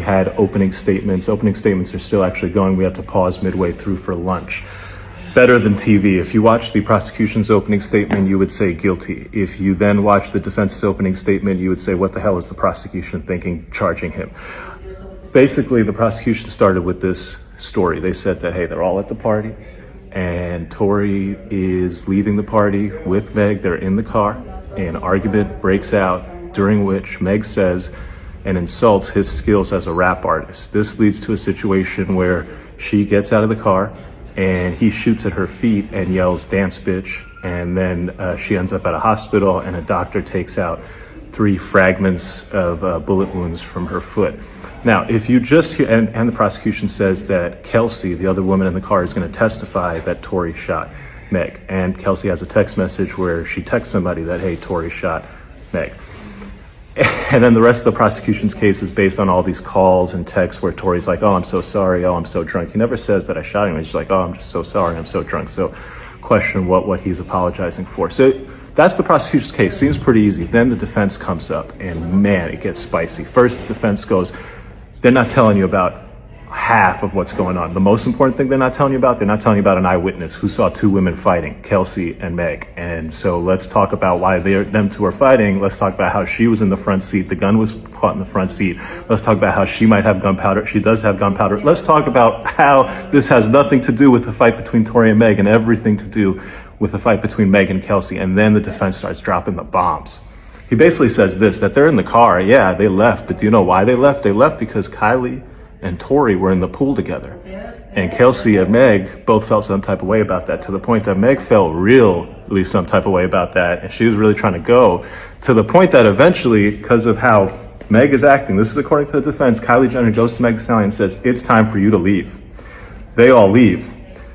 had opening statements. Opening statements are still actually going. We had to pause midway through for lunch. Better than TV. If you watch the prosecution's opening statement, you would say guilty. If you then watch the defense's opening statement, you would say, what the hell is the prosecution thinking, charging him? Basically, the prosecution started with this story. They said that, hey, they're all at the party, and Tory is leaving the party with Meg. They're in the car. An argument breaks out, during which Meg says and insults his skills as a rap artist. This leads to a situation where she gets out of the car and he shoots at her feet and yells, "Dance, bitch." And then she ends up at a hospital, and a doctor takes out 3 fragments of bullet wounds from her foot. Now, if you just hear, and the prosecution says that Kelsey, the other woman in the car, is going to testify that Tory shot Meg. And Kelsey has a text message where she texts somebody that, hey, Tory shot Meg. And then the rest of the prosecution's case is based on all these calls and texts where Tory's like, oh, I'm so sorry, oh, I'm so drunk. He never says that I shot him. He's just like, oh, I'm just so sorry, I'm so drunk. So question what he's apologizing for. So that's the prosecution's case. Seems pretty easy. Then the defense comes up, and man, it gets spicy. First, the defense goes, they're not telling you about half of what's going on. The most important thing they're not telling you about an eyewitness who saw 2 women fighting, Kelsey and Meg. And so let's talk about why them 2 are fighting. Let's talk about how she was in the front seat. The gun was caught in the front seat. Let's talk about how she might have gunpowder. She does have gunpowder. Let's talk about how this has nothing to do with the fight between Tory and Meg and everything to do with the fight between Meg and Kelsey. And then the defense starts dropping the bombs. He basically says this, that they're in the car. Yeah, they left. But do you know why they left? They left because Kylie and Tory were in the pool together. And Kelsey and Meg both felt some type of way about that, to the point that Meg felt really some type of way about that. And she was really trying to go, to the point that eventually, because of how Meg is acting, this is according to the defense, Kylie Jenner goes to Meg Thee Stallion and says, it's time for you to leave. They all leave.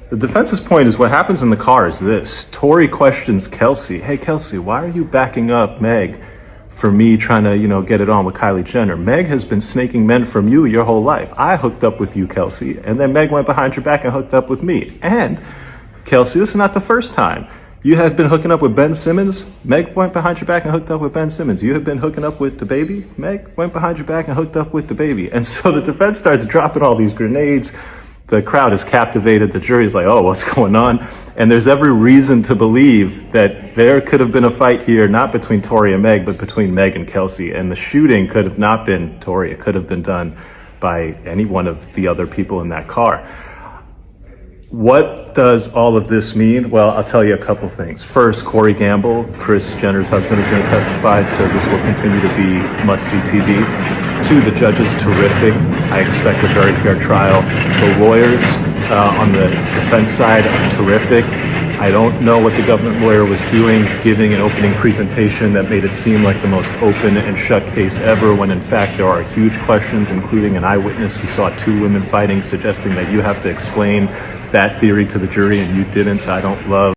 The defense's point is what happens in the car is this. Tory questions Kelsey, hey Kelsey, why are you backing up Meg for me trying to, get it on with Kylie Jenner? Meg has been snaking men from you your whole life. I hooked up with you, Kelsey, and then Meg went behind your back and hooked up with me. And Kelsey, this is not the first time. You had been hooking up with Ben Simmons. Meg went behind your back and hooked up with Ben Simmons. You had been hooking up with DaBaby. Meg went behind your back and hooked up with DaBaby. And so the defense starts dropping all these grenades. The crowd is captivated. The jury is like, oh, what's going on? And there's every reason to believe that there could have been a fight here, not between Tory and Meg, but between Meg and Kelsey. And the shooting could have not been Tory. It could have been done by any one of the other people in that car. What does all of this mean? Well, I'll tell you a couple things. First, Corey Gamble, Kris Jenner's husband, is going to testify, so this will continue to be must-see TV. 2, the judge is terrific. I expect a very fair trial. The lawyers on the defense side are terrific. I don't know what the government lawyer was doing, giving an opening presentation that made it seem like the most open and shut case ever, when in fact there are huge questions, including an eyewitness who saw 2 women fighting, suggesting that you have to explain that theory to the jury, and you didn't. So I don't love